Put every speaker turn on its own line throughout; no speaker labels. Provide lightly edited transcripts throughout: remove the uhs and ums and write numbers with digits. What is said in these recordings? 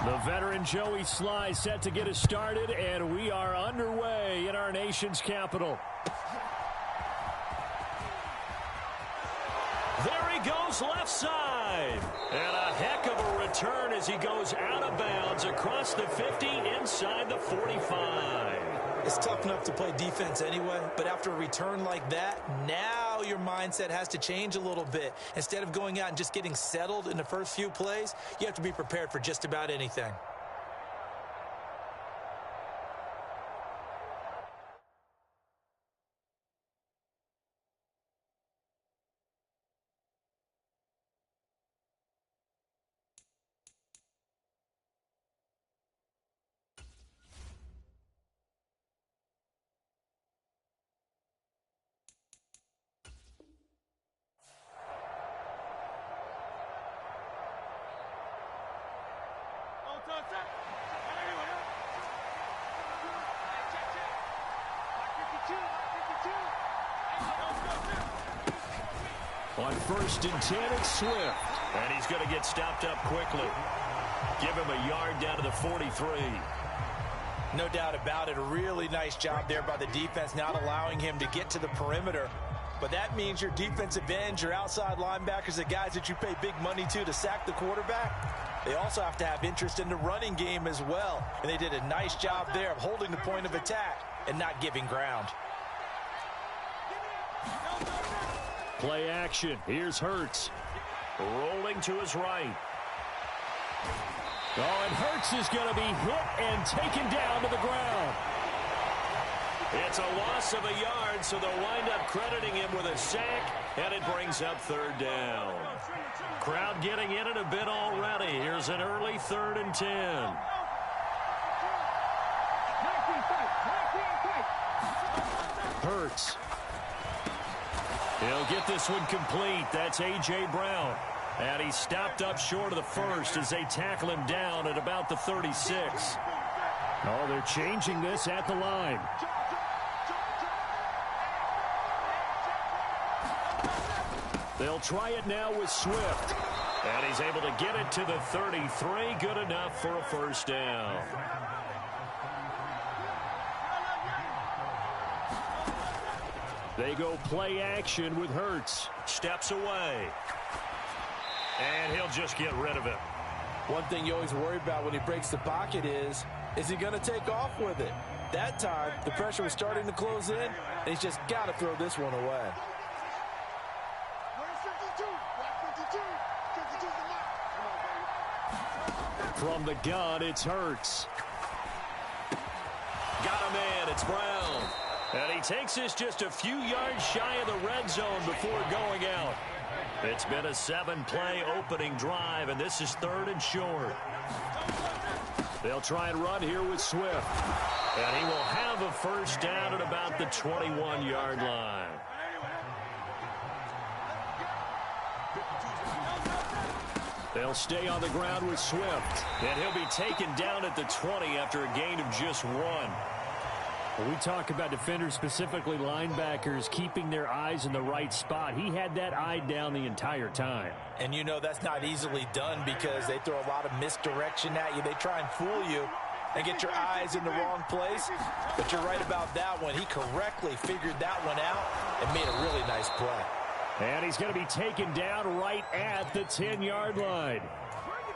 The veteran Joey Sly set to get us started, and we are underway in our nation's capital. There he goes left side. And a heck of a return as he goes out of bounds across the 50 inside the 45.
It's tough enough to play defense anyway, but after a return like that, now your mindset has to change a little bit. Instead of going out and just getting settled in the first few plays, you have to be prepared for just about anything.
On 1st and 10, it's Swift. And he's going to get stopped up quickly. Give him a yard down to the 43.
No doubt about it. A really nice job there by the defense, not allowing him to get to the perimeter. But that means your defensive ends, your outside linebackers, the guys that you pay big money to sack the quarterback, they also have to have interest in the running game as well. And they did a nice job there of holding the point of attack and not giving ground.
Play action. Here's Hurts. Rolling to his right. Oh, and Hurts is going to be hit and taken down to the ground. It's a loss of a yard, so they'll wind up crediting him with a sack, and it brings up 3rd down. Crowd getting in it a bit already. Here's an early 3rd and 10. Hurts. He'll get this one complete. That's A.J. Brown. And he's stopped up short of the first as they tackle him down at about the 36. Oh, they're changing this at the line. They'll try it now with Swift. And he's able to get it to the 33. Good enough for a 1st down. They go play action with Hurts. Steps away. And he'll just get rid of it.
One thing you always worry about when he breaks the pocket is he going to take off with it? That time, the pressure was starting to close in, and he's just got to throw this one away.
From the gun, it's Hurts. Got a man, it's Brown. And he takes this just a few yards shy of the red zone before going out. It's been a 7-play opening drive, and this is 3rd and short. They'll try and run here with Swift. And he will have a 1st down at about the 21-yard line. They'll stay on the ground with Swift. And he'll be taken down at the 20 after a gain of just 1. When we talk about defenders, specifically linebackers, keeping their eyes in the right spot, he had that eye down the entire time.
And you know that's not easily done because they throw a lot of misdirection at you. They try and fool you and get your eyes in the wrong place. But you're right about that one. He correctly figured that one out and made a really nice play.
And he's going to be taken down right at the 10-yard line.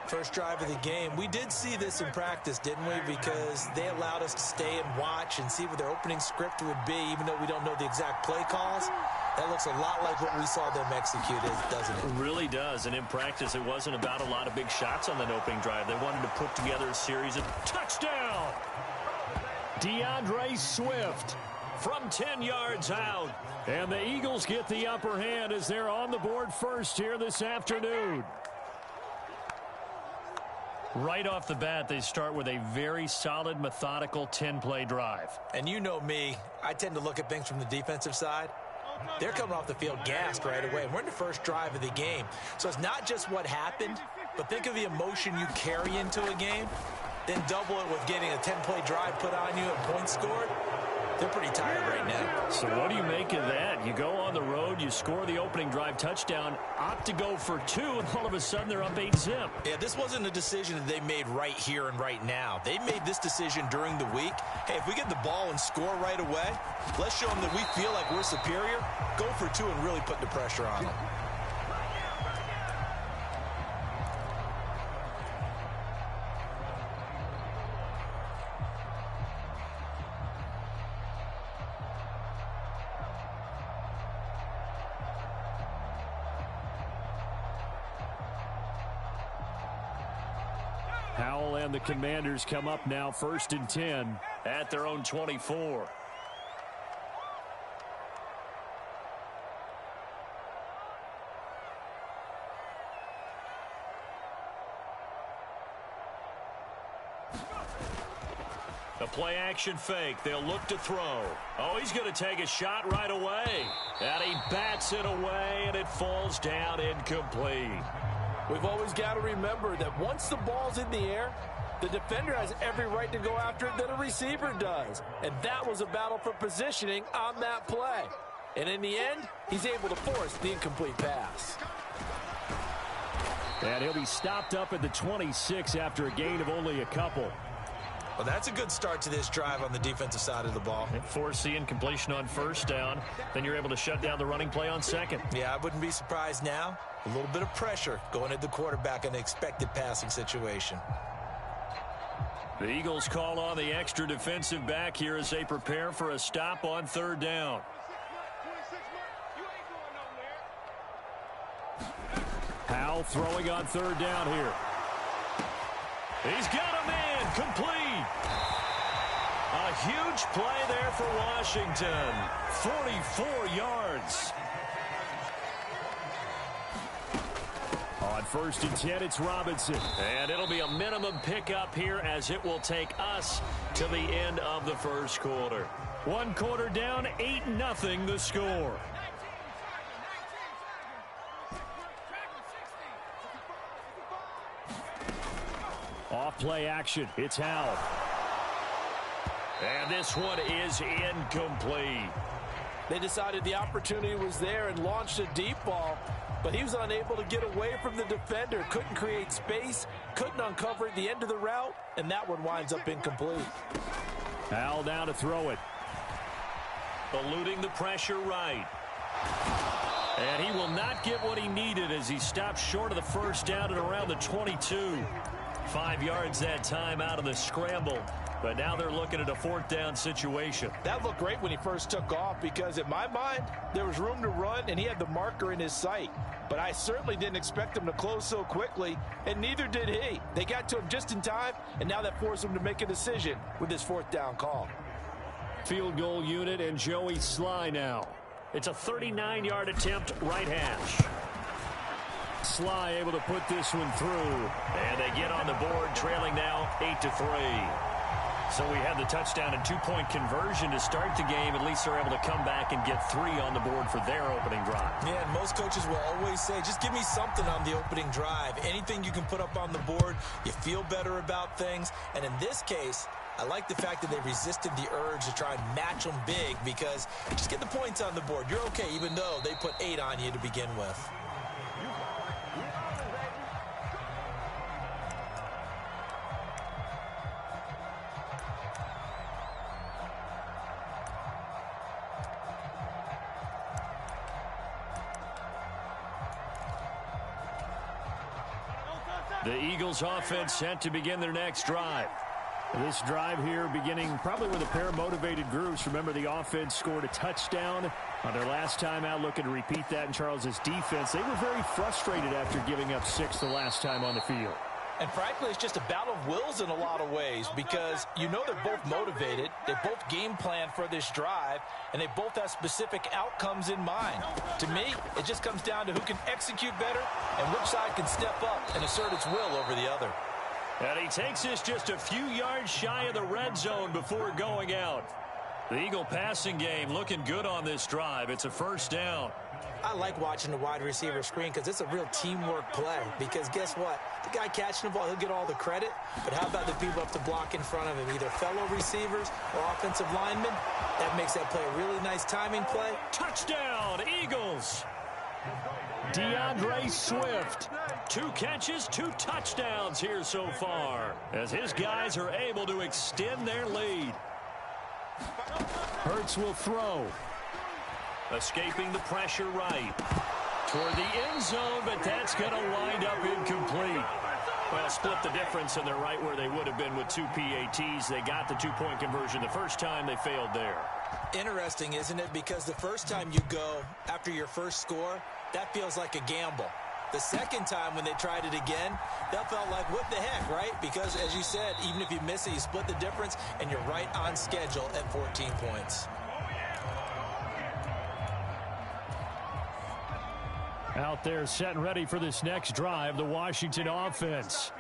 First drive of the game. We did see this in practice, didn't we? Because they allowed us to stay and watch and see what their opening script would be, even though we don't know the exact play calls. That looks a lot like what we saw them execute, doesn't it?
It really does. And in practice, it wasn't about a lot of big shots on that opening drive. They wanted to put together a series of touchdown. DeAndre Swift from 10 yards out. And the Eagles get the upper hand as they're on the board first here this afternoon. Right off the bat, they start with a very solid, methodical 10-play drive.
And you know me, I tend to look at things from the defensive side. They're coming off the field gassed right away. We're in the first drive of the game. So it's not just what happened, but think of the emotion you carry into a game, then double it with getting a 10-play drive put on you and points scored. They're pretty tired right now.
So what do you make of that? You go on the road, you score the opening drive touchdown, opt to go for 2, and all of a sudden they're up 8-zip.
Yeah, this wasn't a decision that they made right here and right now. They made this decision during the week. Hey, if we get the ball and score right away, let's show them that we feel like we're superior. Go for 2 and really put the pressure on them.
Howell and the Commanders come up now 1st and 10 at their own 24. The play action fake. They'll look to throw. Oh, he's going to take a shot right away. And he bats it away, and it falls down incomplete.
We've always got to remember that once the ball's in the air, the defender has every right to go after it that a receiver does. And that was a battle for positioning on that play. And in the end, he's able to force the incomplete pass.
And he'll be stopped up at the 26 after a gain of only a couple.
Well, that's a good start to this drive on the defensive side of the ball.
Force the incompletion on 1st down. Then you're able to shut down the running play on 2nd.
Yeah, I wouldn't be surprised now. A little bit of pressure going at the quarterback in an expected passing situation.
The Eagles call on the extra defensive back here as they prepare for a stop on 3rd down. Howell throwing on 3rd down here. He's got a man. Complete. A huge play there for Washington. 44 yards. On 1st and 10, it's Robinson. And it'll be a minimum pickup here as it will take us to the end of the 1st quarter. 1 quarter down, 8-0 the score. Off play action. It's Howell. And this one is incomplete.
They decided the opportunity was there and launched a deep ball, but he was unable to get away from the defender. Couldn't create space, couldn't uncover at the end of the route, and that one winds up incomplete.
Howell now to throw it. Eluding the pressure right. And he will not get what he needed as he stopped short of the 1st down at around the 22. 5 yards that time out of the scramble. But now they're looking at a 4th down situation.
That looked great when he first took off because in my mind, there was room to run and he had the marker in his sight. But I certainly didn't expect him to close so quickly, and neither did he. They got to him just in time, and now that forced him to make a decision with his 4th down call.
Field goal unit and Joey Sly now. It's a 39-yard attempt, right hash. Sly able to put this one through. And they get on the board, trailing now 8-3. So we had the touchdown and 2-point conversion to start the game. At least they're able to come back and get 3 on the board for their opening drive.
Yeah, and most coaches will always say, just give me something on the opening drive. Anything you can put up on the board, you feel better about things. And in this case, I like the fact that they resisted the urge to try and match them big because just get the points on the board. You're okay, even though they put 8 on you to begin with.
The Eagles offense set to begin their next drive. This drive here beginning probably with a pair of motivated groups. Remember, the offense scored a touchdown on their last time out, looking to repeat that in Charles's defense. They were very frustrated after giving up 6 the last time on the field.
And frankly, it's just a battle of wills in a lot of ways because you know they're both motivated, they both game plan for this drive, and they both have specific outcomes in mind. To me, it just comes down to who can execute better and which side can step up and assert its will over the other.
And he takes this just a few yards shy of the red zone before going out. The Eagle passing game looking good on this drive. It's a 1st down.
I like watching the wide receiver screen because it's a real teamwork play. Because guess what? The guy catching the ball, he'll get all the credit. But how about the people up to block in front of him, either fellow receivers or offensive linemen? That makes that play a really nice timing play.
Touchdown, Eagles! DeAndre Swift. 2 catches, 2 touchdowns here so far, as his guys are able to extend their lead. Hurts will throw. Escaping the pressure right. Toward the end zone, but that's going to wind up incomplete. Well, split the difference, and they're right where they would have been with 2 PATs. They got the 2-point conversion the first time. They failed there.
Interesting, isn't it? Because the first time you go after your first score, that feels like a gamble. The second time when they tried it again, that felt like, what the heck, right? Because, as you said, even if you miss it, you split the difference, and you're right on schedule at 14 points.
Out there set and ready for this next drive, the Washington offense.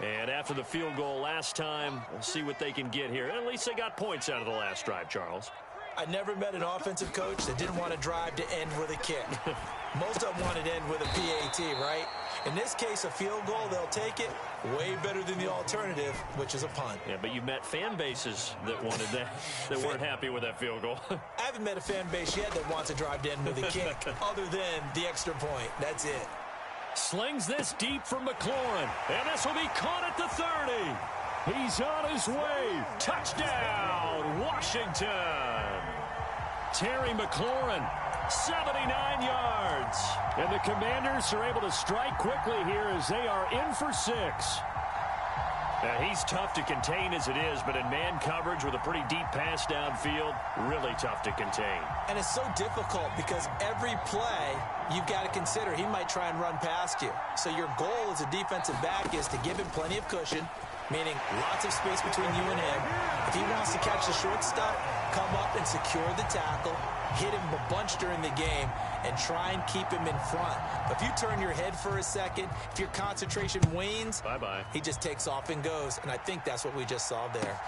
And after the field goal last time, we'll see what they can get here. At least they got points out of the last drive, Charles.
I never met an offensive coach that didn't want to drive to end with a kick. Most of them wanted to end with a PAT, right? In this case, a field goal, they'll take it. Way better than the alternative, which is a punt.
Yeah, but you've met fan bases that wanted that, that weren't happy with that field goal.
I haven't met a fan base yet that wants to drive to end with a kick, other than the extra point. That's it.
Slings this deep from McLaurin, and this will be caught at the 30. He's on his way. Touchdown, Washington. Terry McLaurin, 79 yards. And the Commanders are able to strike quickly here as they are in for 6. Now, he's tough to contain as it is, but in man coverage with a pretty deep pass downfield, really tough to contain.
And it's so difficult because every play you've got to consider he might try and run past you. So your goal as a defensive back is to give him plenty of cushion, meaning lots of space between you and him. If he wants to catch the short stuff, come up and secure the tackle, hit him a bunch during the game, and try and keep him in front. But if you turn your head for a second, if your concentration wanes,
bye-bye.
He just takes off and goes. And I think that's what we just saw there.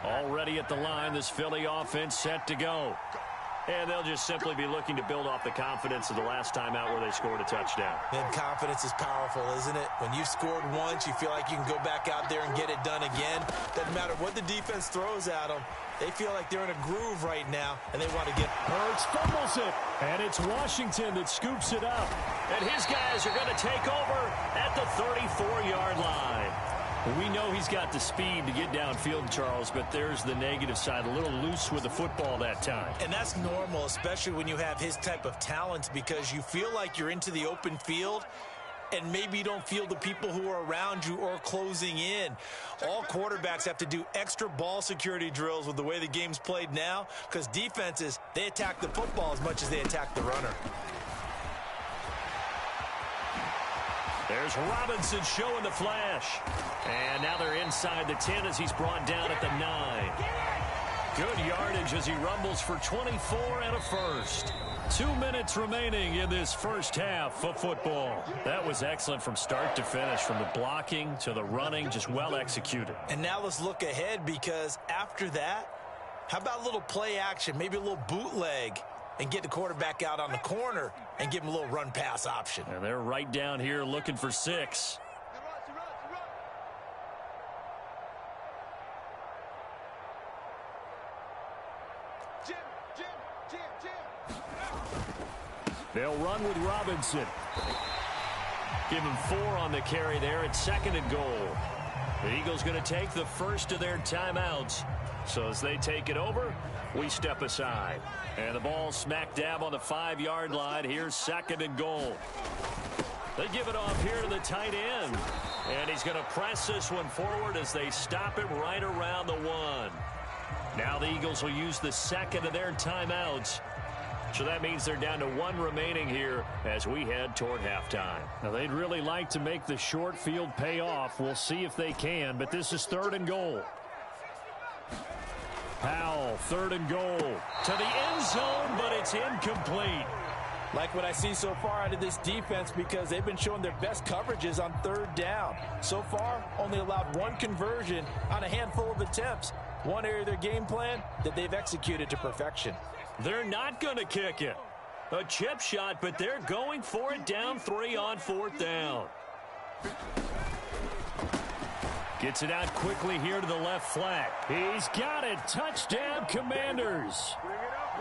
Already at the line, this Philly offense set to go. And they'll just simply be looking to build off the confidence of the last time out where they scored a touchdown.
And confidence is powerful, isn't it? When you've scored once, you feel like you can go back out there and get it done again. Doesn't matter what the defense throws at them. They feel like they're in a groove right now, and they want to get...
Hurts fumbles it, and it's Washington that scoops it up. And his guys are going to take over at the 34-yard line. We know he's got the speed to get downfield, Charles, but there's the negative side, a little loose with the football that time.
And that's normal, especially when you have his type of talent, because you feel like you're into the open field and maybe you don't feel the people who are around you or closing in. All quarterbacks have to do extra ball security drills with the way the game's played now, because defenses, they attack the football as much as they attack the runner.
There's Robinson showing the flash. And now they're inside the 10 as he's brought down at the 9. Good yardage as he rumbles for 24 and a first. 2 minutes remaining in this first half of football. That was excellent from start to finish, from the blocking to the running, just well executed.
And now let's look ahead, because after that, how about a little play action, maybe a little bootleg, and get the quarterback out on the corner and give him a little run-pass option.
And they're right down here looking for 6. They'll run with Robinson. Give him 4 on the carry there. It's 2nd and goal. The Eagles going to take the first of their timeouts. So as they take it over, we step aside. And the ball smack dab on the 5-yard line. Here's 2nd and goal. They give it off here to the tight end. And he's going to press this one forward as they stop him right around the 1. Now the Eagles will use the 2nd of their timeouts. So that means they're down to 1 remaining here as we head toward halftime. Now, they'd really like to make the short field pay off. We'll see if they can, but this is 3rd and goal. Powell, 3rd and goal. To the end zone, but it's incomplete.
Like what I see so far out of this defense, because they've been showing their best coverages on 3rd down. So far, only allowed 1 conversion on a handful of attempts. One area of their game plan that they've executed to perfection.
They're not going to kick it. A chip shot, but they're going for it down 3 on 4th down. Gets it out quickly here to the left flat. He's got it. Touchdown, Commanders.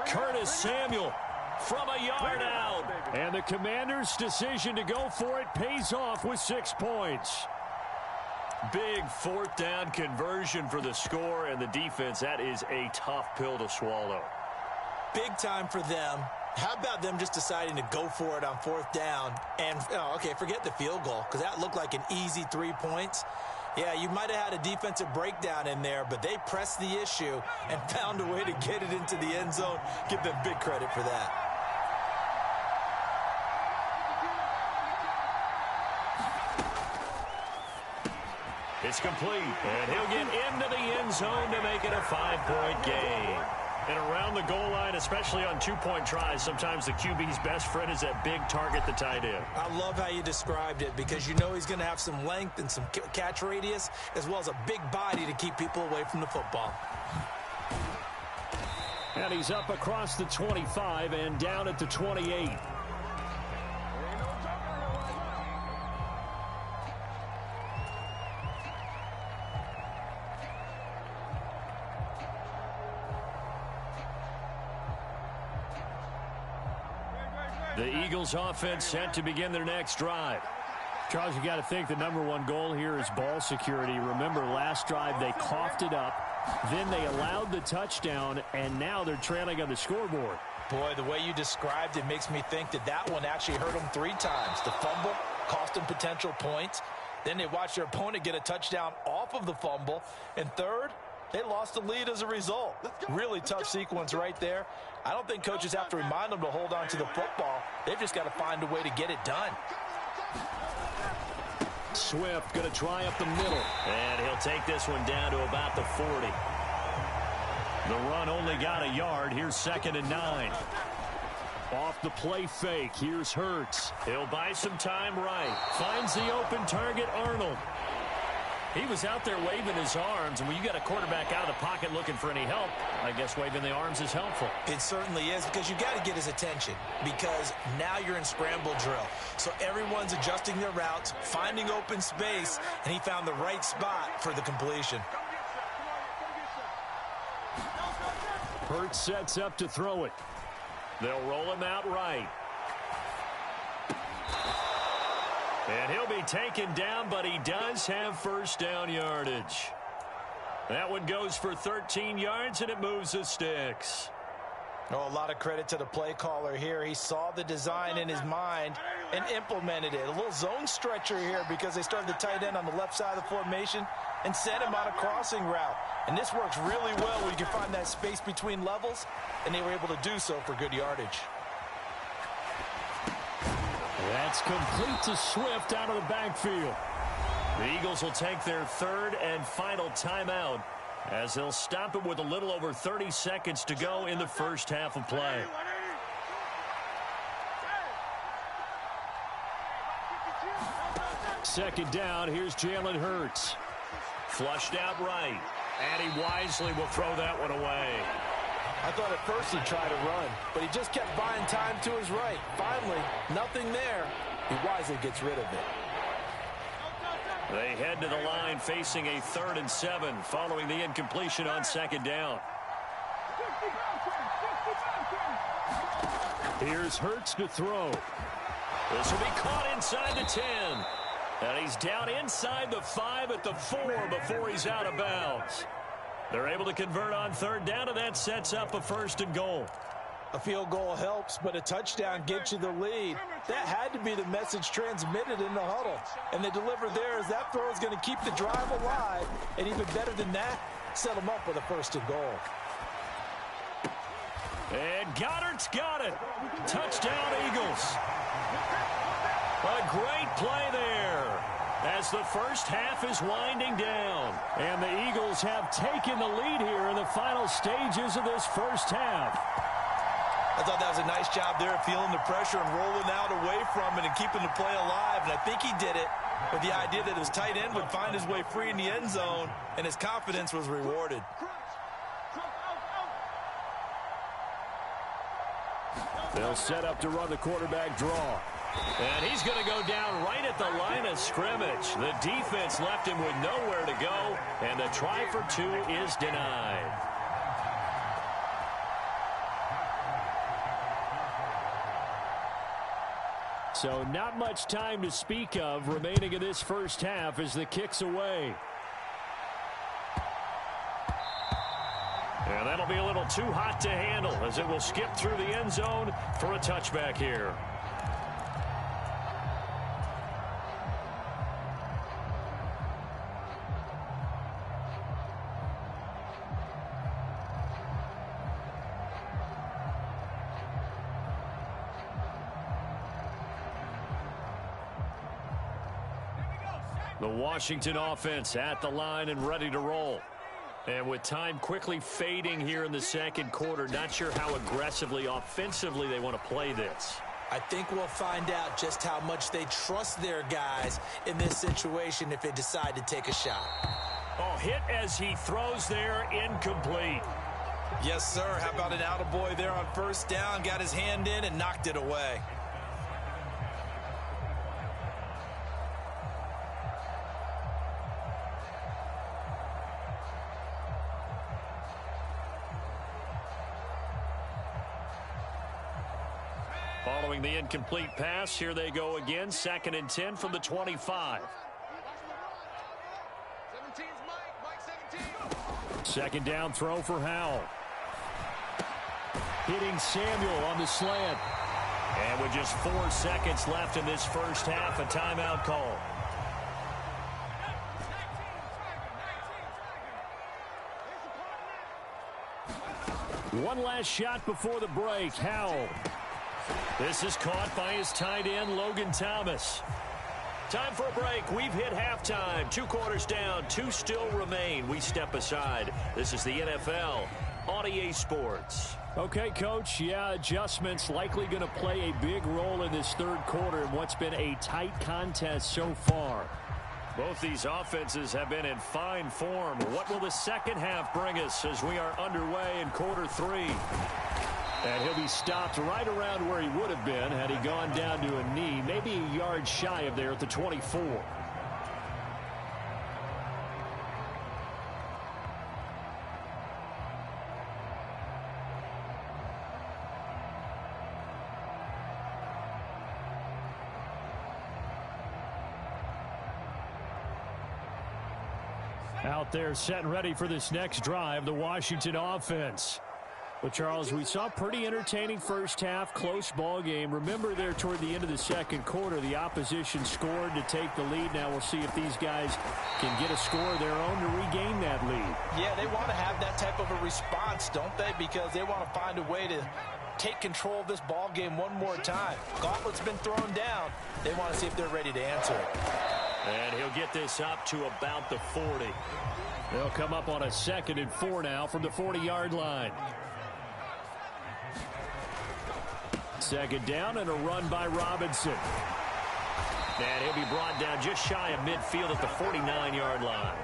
Curtis Samuel from a yard out. And the Commanders' decision to go for it pays off with 6 points. Big 4th down conversion for the score, and the defense, that is a tough pill to swallow.
Big time for them. How about them just deciding to go for it on 4th down? And, okay, forget the field goal, because that looked like an easy 3 points. Yeah, you might have had a defensive breakdown in there, but they pressed the issue and found a way to get it into the end zone. Give them big credit for that.
It's complete, and he'll get into the end zone to make it a 5-point game. And around the goal line, especially on 2-point tries, sometimes the QB's best friend is that big target, the tight end.
I love how you described it, because you know he's going to have some length and some catch radius, as well as a big body to keep people away from the football.
And he's up across the 25 and down at the 28. The Eagles offense set to begin their next drive. Charles, you got to think the #1 goal here is ball security. Remember, last drive they coughed it up, then they allowed the touchdown, and now they're trailing on the scoreboard.
Boy, the way you described it makes me think that one actually hurt them 3 times. The fumble cost them potential points. Then they watched their opponent get a touchdown off of the fumble. And third, they lost the lead as a result. Really tough sequence right there. I don't think coaches have to remind them to hold on to the football. They've just got to find a way to get it done.
Swift going to try up the middle. And he'll take this one down to about the 40. The run only got a yard. Here's 2nd and 9. Off the play fake. Here's Hurts. He'll buy some time right. Finds the open target, Arnold. He was out there waving his arms, and when you got a quarterback out of the pocket looking for any help, I guess waving the arms is helpful.
It certainly is, because you got to get his attention, because now you're in scramble drill. So everyone's adjusting their routes, finding open space, and he found the right spot for the completion.
Hurts sets up to throw it. They'll roll him out right. And he'll be taken down, but he does have 1st down yardage. That one goes for 13 yards, and it moves the sticks.
Oh, a lot of credit to the play caller here. He saw the design in his mind and implemented it. A little zone stretcher here, because they started the tight end on the left side of the formation and sent him on a crossing route. And this works really well where you can find that space between levels, and they were able to do so for good yardage.
That's complete to Swift out of the backfield. The Eagles will take their 3rd and final timeout, as they'll stop it with a little over 30 seconds to go in the first half of play. Second down, here's Jalen Hurts. Flushed out right, and he wisely will throw that one away.
I thought at first he'd try to run, but he just kept buying time to his right. Finally, nothing there. He wisely gets rid of it.
They head to the line facing a 3rd and 7 following the incompletion on 2nd down. Here's Hurts to throw. This will be caught inside the 10. And he's down inside the 5 at the 4 before he's out of bounds. They're able to convert on 3rd down, and that sets up a 1st and goal.
A field goal helps, but a touchdown gets you the lead. That had to be the message transmitted in the huddle. And they delivered there, as that throw is going to keep the drive alive. And even better than that, set them up with a 1st and goal.
And Goddard's got it. Touchdown, Eagles. A great play there. as the first half is winding down. And the Eagles have taken the lead here in the final stages of this first half.
I thought that was a nice job there of feeling the pressure and rolling out away from it and keeping the play alive. And I think he did it with the idea that his tight end would find his way free in the end zone, and his confidence was rewarded.
They'll set up to run the quarterback draw. And he's going to go down right at the line of scrimmage. The defense left him with nowhere to go, and the try for two is denied. So not much time to speak of remaining in this first half as the kick's away. And that'll be a little too hot to handle as it will skip through the end zone for a touchback here. The Washington offense at the line and ready to roll. And with time quickly fading here in the second quarter, not sure how aggressively, offensively they want to play this.
I think we'll find out just how much they trust their guys in this situation if they decide to take a shot.
Oh, hit as he throws there, incomplete.
Yes, sir. How about an attaboy there on first down? Got his hand in and knocked it away.
Following the incomplete pass, here they go again. 2nd and 10 from the 25. 2nd down throw for Howell. Hitting Samuel on the slant. And with just 4 seconds left in this first half, a timeout call. One last shot before the break. Howell. This is caught by his tight end, Logan Thomas. Time for a break. We've hit halftime. 2 quarters down. 2 still remain. We step aside. This is the NFL on EA Sports. Okay, Coach. Yeah, adjustments likely going to play a big role in this third quarter in what's been a tight contest so far. Both these offenses have been in fine form. What will the second half bring us as we are underway in quarter 3? And he'll be stopped right around where he would have been had he gone down to a knee, maybe a yard shy of there at the 24. Out there set and ready for this next drive, the Washington offense. But, Charles, we saw pretty entertaining first half, close ball game. Remember there toward the end of the second quarter, the opposition scored to take the lead. Now we'll see if these guys can get a score of their own to regain that lead.
Yeah, they want to have that type of a response, don't they? Because they want to find a way to take control of this ball game one more time. Gauntlet's been thrown down. They want to see if they're ready to answer it.
And he'll get this up to about the 40. They'll come up on a 2nd and 4 now from the 40-yard line. 2nd down and a run by Robinson. And he'll be brought down just shy of midfield at the 49-yard line.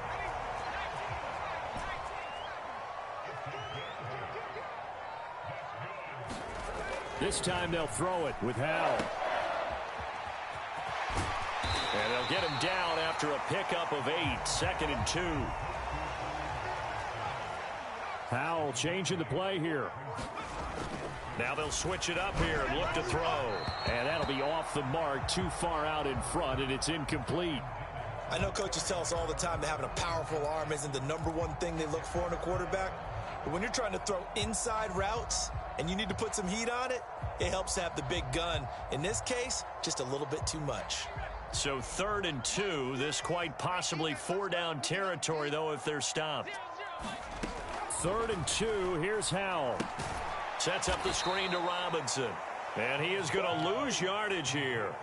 This time they'll throw it with Howell. And they'll get him down after a pickup of 8. 2nd and 2. Howell changing the play here. Now they'll switch it up here and look to throw. And that'll be off the mark, too far out in front, and it's incomplete.
I know coaches tell us all the time that having a powerful arm isn't the #1 thing they look for in a quarterback. But when you're trying to throw inside routes and you need to put some heat on it, it helps to have the big gun. In this case, just a little bit too much.
So 3rd and 2, this quite possibly 4-down territory, though, if they're stopped. 3rd and 2, here's Howell. Sets up the screen to Robinson. And he is going to lose yardage here.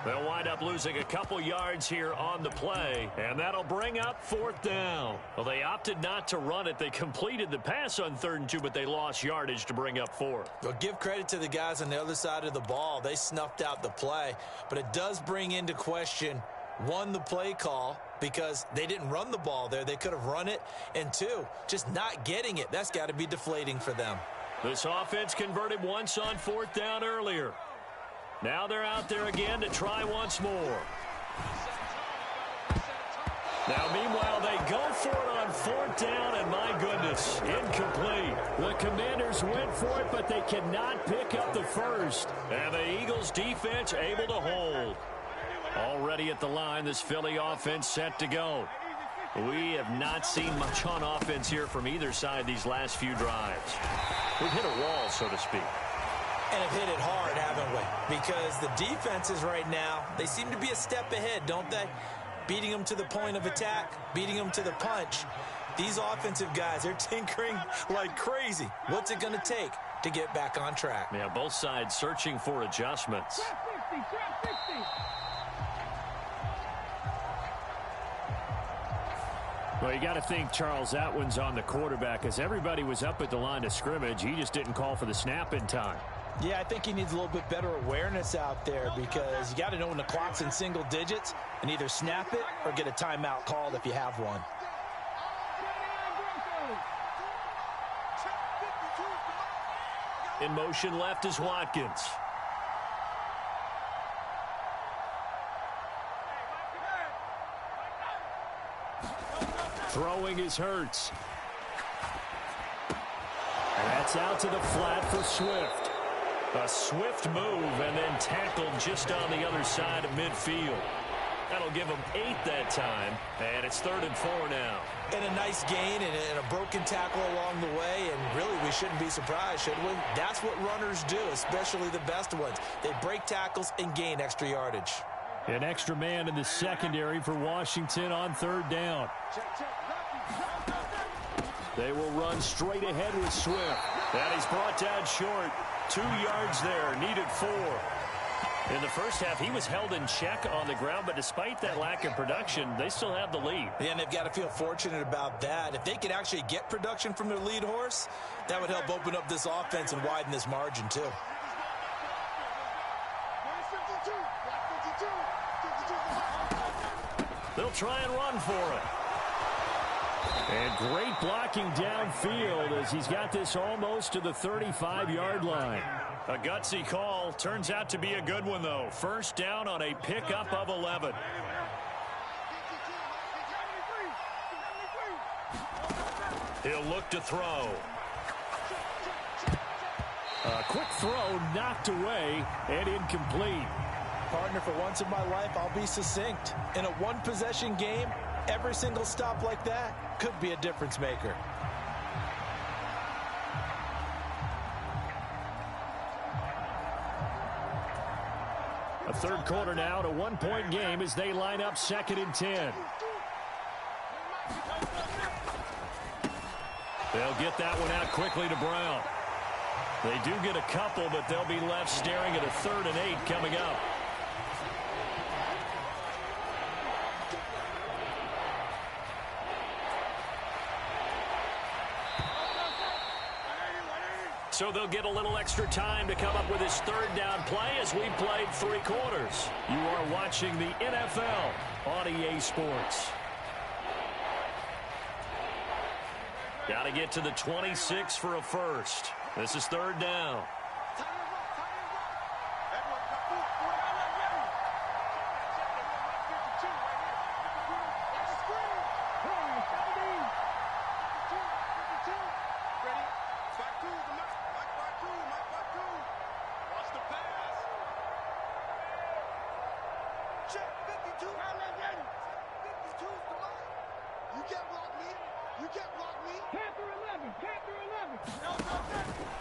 They'll wind up losing a couple yards here on the play, and that'll bring up 4th down. Well, they opted not to run it. They completed the pass on 3rd and 2, but they lost yardage to bring up 4th.
Well, give credit to the guys on the other side of the ball. They snuffed out the play, but it does bring into question, 1, the play call, because they didn't run the ball there. They could have run it, and 2, just not getting it. That's got to be deflating for them.
This offense converted once on 4th down earlier. Now they're out there again to try once more. Now, meanwhile, they go for it on 4th down, and my goodness, incomplete. The Commanders went for it, but they cannot pick up the first. And the Eagles defense able to hold. Already at the line, this Philly offense set to go. We have not seen much on offense here from either side these last few drives. We've hit a wall, so to speak.
And have hit it hard, haven't we? Because the defenses right now, they seem to be a step ahead, don't they? Beating them to the point of attack, beating them to the punch. These offensive guys, they're tinkering like crazy. What's it going to take to get back on track?
Yeah, both sides searching for adjustments. Well, you got to think, Charles, that one's on the quarterback, as everybody was up at the line of scrimmage. He just didn't call for the snap in time.
Yeah, I think he needs a little bit better awareness out there, because you got to know when the clock's in single digits and either snap it or get a timeout called if you have one.
In motion left is Watkins. Throwing is Hurts. And that's out to the flat for Swift. A swift move and then tackled just on the other side of midfield. That'll give them 8 that time, and it's 3rd and 4 now.
And a nice gain and a broken tackle along the way, and really we shouldn't be surprised, should we? That's what runners do, especially the best ones. They break tackles and gain extra yardage.
An extra man in the secondary for Washington on 3rd down. They will run straight ahead with Swift. And he's brought down short. 2 yards there, needed 4. In the first half, he was held in check on the ground, but despite that lack of production, they still have the lead.
Yeah, and they've got to feel fortunate about that. If they could actually get production from their lead horse, that would help open up this offense and widen this margin, too.
They'll try and run for it. And great blocking downfield as he's got this almost to the 35-yard line. A gutsy call. Turns out to be a good one, though. 1st down on a pickup of 11. He'll look to throw. A quick throw knocked away and incomplete.
Partner, for once in my life, I'll be succinct. In a one-possession game, every single stop like that could be a difference maker.
A 3rd quarter now, to 1-point game as they line up 2nd and 10. They'll get that one out quickly to Brown. They do get a couple, but they'll be left staring at a 3rd and 8 coming up. So they'll get a little extra time to come up with his 3rd down play as we played 3 quarters. You are watching the NFL on EA Sports. Got to get to the 26 for a first. This is 3rd down.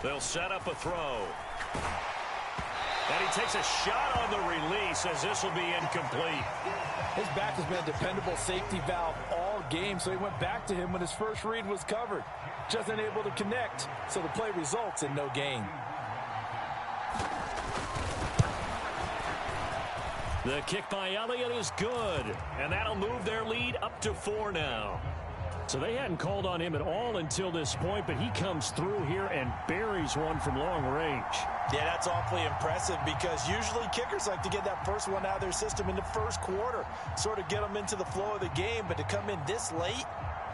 They'll set up a throw. And he takes a shot on the release as this will be incomplete.
His back has been a dependable safety valve all game, so he went back to him when his first read was covered. Just unable to connect, so the play results in no gain.
The kick by Elliott is good, and that'll move their lead up to 4 now. So they hadn't called on him at all until this point, but he comes through here and buries one from long range.
Yeah, that's awfully impressive because usually kickers like to get that first one out of their system in the first quarter, sort of get them into the flow of the game, but to come in this late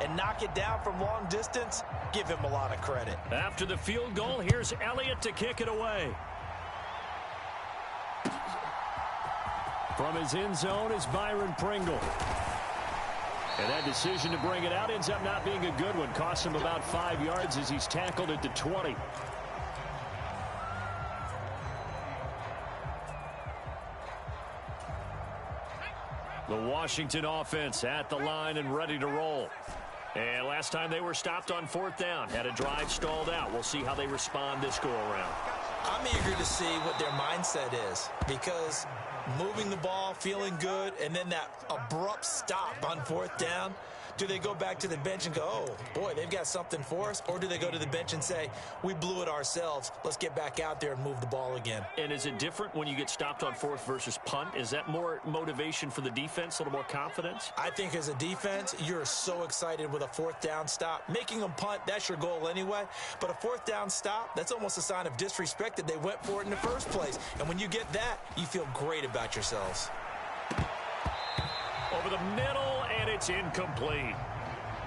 and knock it down from long distance, give him a lot of credit.
After the field goal, here's Elliott to kick it away. From his end zone is Byron Pringle. And that decision to bring it out ends up not being a good one. Costs him about 5 yards as he's tackled at the 20. The Washington offense at the line and ready to roll. And last time they were stopped on 4th down, had a drive stalled out. We'll see how they respond this go-around.
I'm eager to see what their mindset is because moving the ball, feeling good, and then that abrupt stop on 4th down. Do they go back to the bench and go, oh, boy, they've got something for us? Or do they go to the bench and say, we blew it ourselves. Let's get back out there and move the ball again.
And is it different when you get stopped on 4th versus punt? Is that more motivation for the defense, a little more confidence?
I think as a defense, you're so excited with a 4th down stop. Making them punt, that's your goal anyway. But a 4th down stop, that's almost a sign of disrespect that they went for it in the first place. And when you get that, you feel great about yourselves.
Over the middle, and it's incomplete.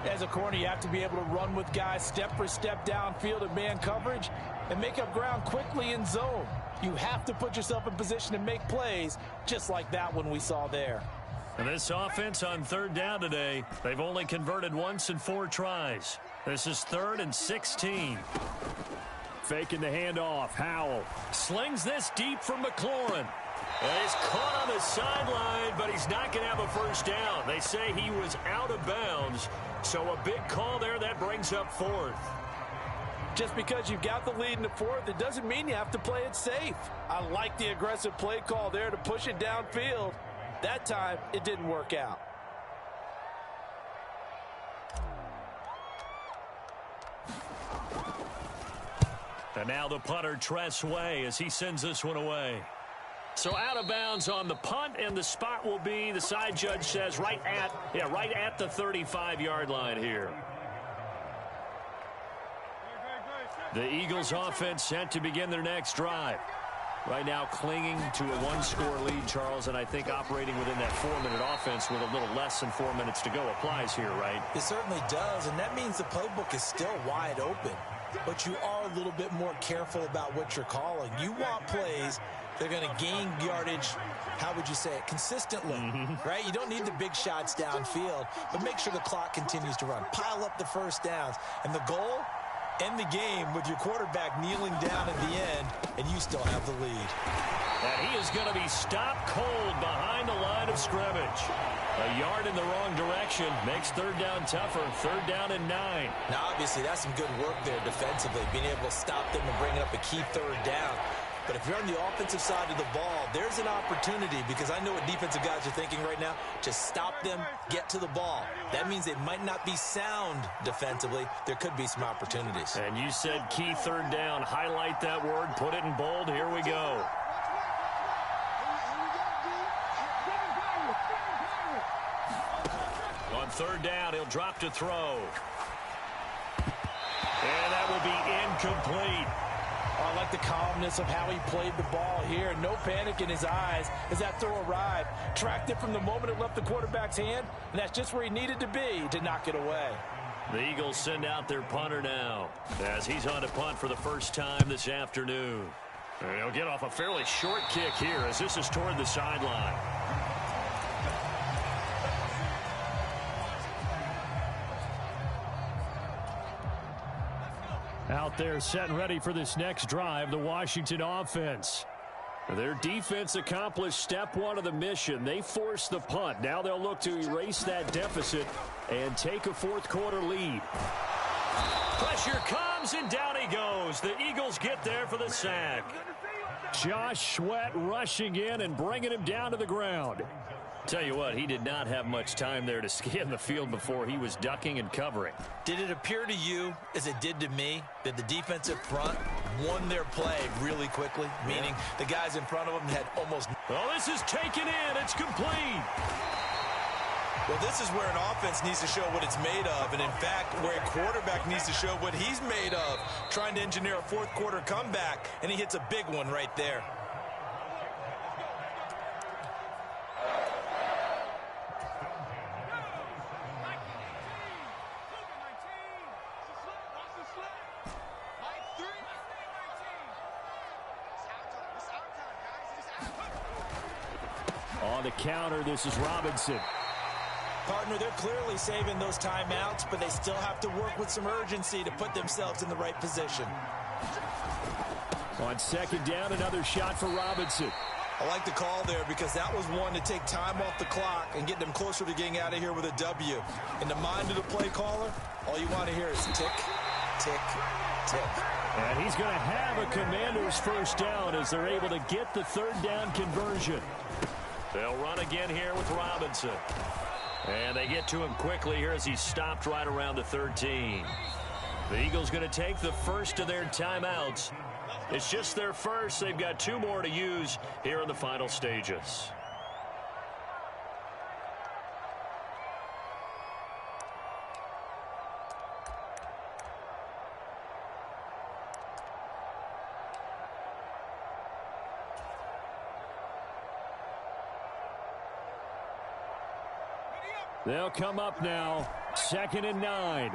As a corner, you have to be able to run with guys step for step downfield in man coverage and make up ground quickly in zone. You have to put yourself in position to make plays, just like that one we saw there.
And this offense on 3rd down today, they've only converted once in 4 tries. This is 3rd and 16. Faking the handoff. Howell slings this deep from McLaurin. And he's caught on the sideline, but he's not going to have a first down. They say he was out of bounds, so a big call there that brings up 4th.
Just because you've got the lead in the 4th, it doesn't mean you have to play it safe. I like the aggressive play call there to push it downfield. That time, it didn't work out.
And now the punter, Tress Way, as he sends this one away. So out of bounds on the punt, and the spot will be, the side judge says, right at the 35-yard line here. The Eagles offense set to begin their next drive. Right now clinging to a 1-score lead, Charles, and I think operating within that 4-minute offense with a little less than 4 minutes to go applies here, right?
It certainly does, and that means the playbook is still wide open. But you are a little bit more careful about what you're calling. You want plays they're going to gain yardage, how would you say it, consistently, right? You don't need the big shots downfield, but make sure the clock continues to run. Pile up the first downs. And the goal, end the game with your quarterback kneeling down at the end, and you still have the lead.
And he is going to be stopped cold behind the line of scrimmage. A yard in the wrong direction makes 3rd down tougher. 3rd down and 9.
Now, obviously, that's some good work there defensively, being able to stop them and bring up a key 3rd down. But if you're on the offensive side of the ball, there's an opportunity, because I know what defensive guys are thinking right now. Just stop them, get to the ball. That means they might not be sound defensively. There could be some opportunities.
And you said key 3rd down. Highlight that word. Put it in bold. Here we go. On 3rd down, he'll drop to throw. And that will be incomplete.
I like the calmness of how he played the ball here. No panic in his eyes as that throw arrived. Tracked it from the moment it left the quarterback's hand, and that's just where he needed to be to knock it away.
The Eagles send out their punter now as he's on to punt for the first time this afternoon. And he'll get off a fairly short kick here as this is toward the sideline. Out there set and ready for this next drive, the Washington offense. Their defense accomplished step 1 of the mission. They forced the punt. Now they'll look to erase that deficit and take a 4th quarter lead. Pressure comes, and down he goes. The Eagles get there for the sack. Josh Sweat rushing in and bringing him down to the ground. Tell you what, he did not have much time there to scan the field before he was ducking and covering.
Did it appear to you, as it did to me, that the defensive front won their play really quickly? Meaning the guys in front of them had almost...
Oh, this is taken in. It's complete.
Well, this is where an offense needs to show what it's made of, and in fact, where a quarterback needs to show what he's made of, trying to engineer a fourth quarter comeback, and he hits a big one right there.
On the counter, this is Robinson.
Partner, they're clearly saving those timeouts, but they still have to work with some urgency to put themselves in the right position.
On second down, another shot for Robinson.
I like the call there because that was one to take time off the clock and get them closer to getting out of here with a W. In the mind of the play caller, all you want to hear is tick, tick, tick.
And he's going to have a Commander's first down as they're able to get the third down conversion. They'll run again here with Robinson. And they get to him quickly here as he's stopped right around the 13. The Eagles going to take the first of their timeouts. It's just their first. They've got two more to use here in the final stages. They'll come up now, 2nd and 9.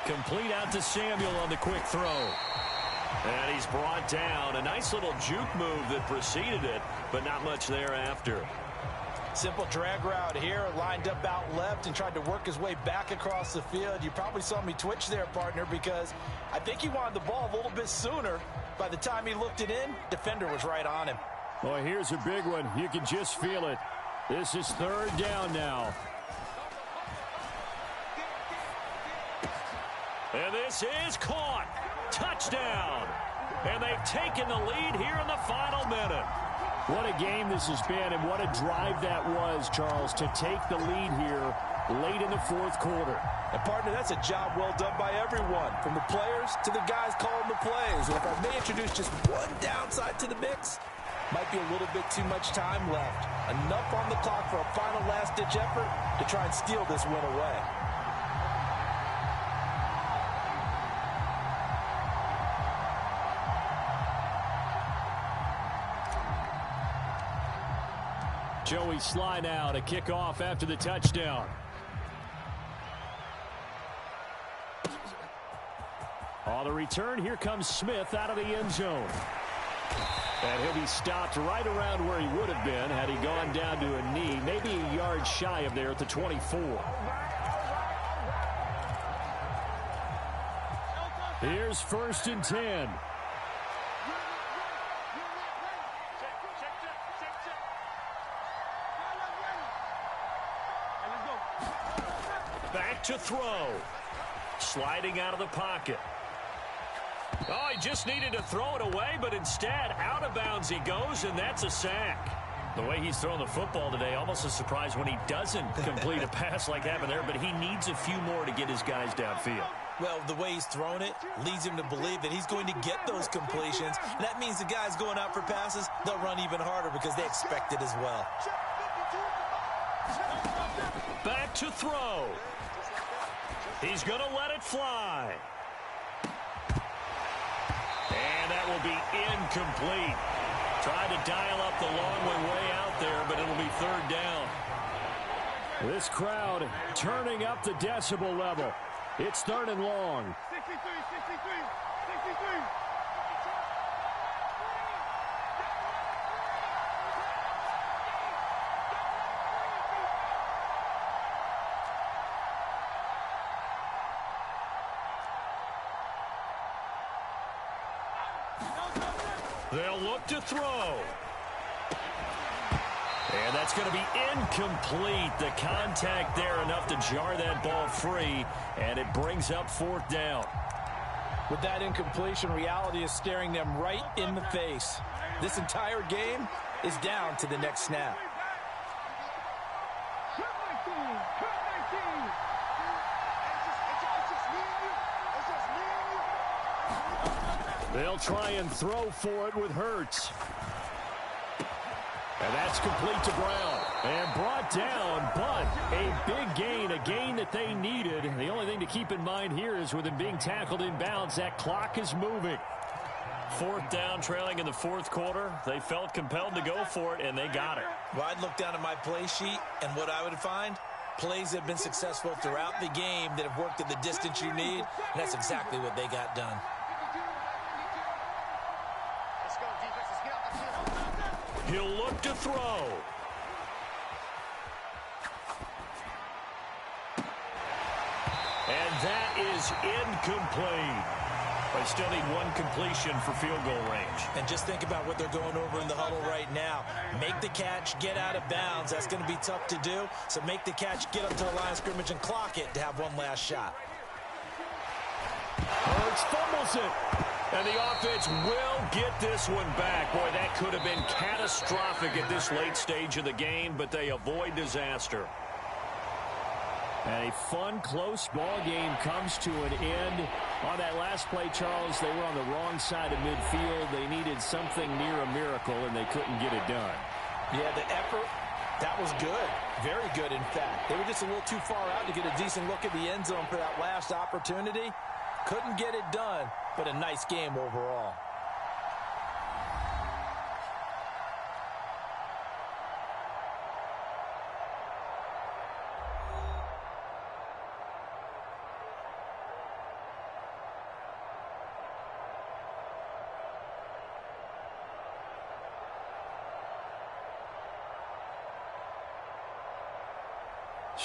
Complete out to Samuel on the quick throw. And he's brought down. A nice little juke move that preceded it, but not much thereafter.
Simple drag route here, lined up out left and tried to work his way back across the field. You probably saw me twitch there, partner, because I think he wanted the ball a little bit sooner. By the time he looked it in, defender was right on him.
Boy, here's a big one. You can just feel it. This is third down now. And this is caught. Touchdown. And they've taken the lead here in the final minute. What a game this has been, and what a drive that was, Charles, to take the lead here late in the fourth quarter.
And, partner, that's a job well done by everyone, from the players to the guys calling the plays. And if I may introduce just one downside to the mix, might be a little bit too much time left. Enough on the clock for a final last-ditch effort to try and steal this win away.
Joey Sly now to kick off after the touchdown. On the return, here comes Smith out of the end zone. And he'll be stopped right around where he would have been had he gone down to a knee, maybe a yard shy of there at the 24. Here's 1st and 10. Back to throw. Sliding out of the pocket. Oh, he just needed to throw it away, but instead, out of bounds he goes, and that's a sack. The way he's thrown the football today, almost a surprise when he doesn't complete a pass like happened there, but he needs a few more to get his guys downfield.
Well, the way he's thrown it leads him to believe that he's going to get those completions. And that means the guys going out for passes, they'll run even harder because they expect it as well.
Back to throw. He's going to let it fly. And that will be incomplete. Tried to dial up the long way out there, but it'll be third down. This crowd turning up the decibel level. It's third and long.
63, 63, 63.
They'll look to throw. And that's going to be incomplete. The contact there enough to jar that ball free, and it brings up 4th down.
With that incompletion, reality is staring them right in the face. This entire game is down to the next snap.
They'll try and throw for it with Hurts. And that's complete to Brown. And brought down, but a big gain, a gain that they needed. The only thing to keep in mind here is with him being tackled inbounds, that clock is moving. 4th down, trailing in the 4th quarter. They felt compelled to go for it, and they got it.
Well, I'd look down at my play sheet, and what I would find, plays that have been successful throughout the game that have worked at the distance you need, and that's exactly what they got done.
He'll look to throw. And that is incomplete. They still need one completion for field goal range.
And just think about what they're going over in the huddle right now. Make the catch, get out of bounds. That's going to be tough to do. So make the catch, get up to the line of scrimmage, and clock it to have one last shot.
Hurts fumbles it. And the offense will get this one back. Boy, that could have been catastrophic at this late stage of the game, but they avoid disaster. And a fun, close ball game comes to an end. On that last play, Charles, they were on the wrong side of midfield. They needed something near a miracle, and they couldn't get it done.
Yeah, the effort, that was good. Very good, in fact. They were just a little too far out to get a decent look at the end zone for that last opportunity. Couldn't get it done, but a nice game overall.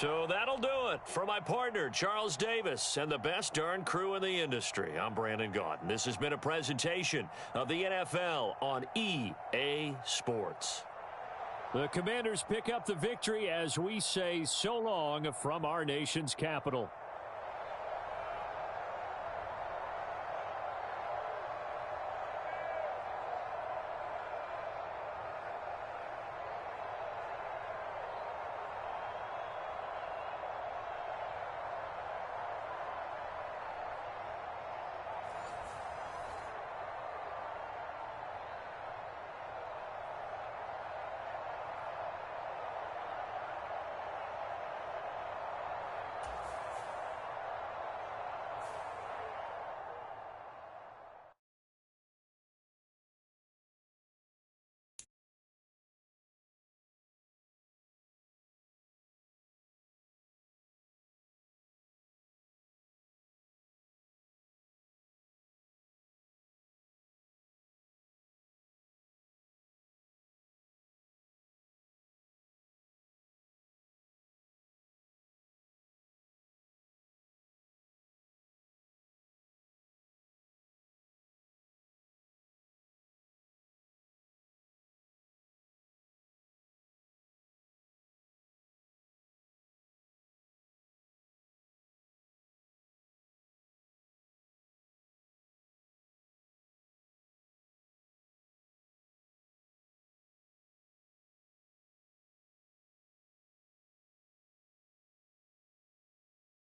So that'll do it for my partner, Charles Davis, and the best darn crew in the industry. I'm Brandon Gaudin. This has been a presentation of the NFL on EA Sports. The Commanders pick up the victory as we say so long from our nation's capital.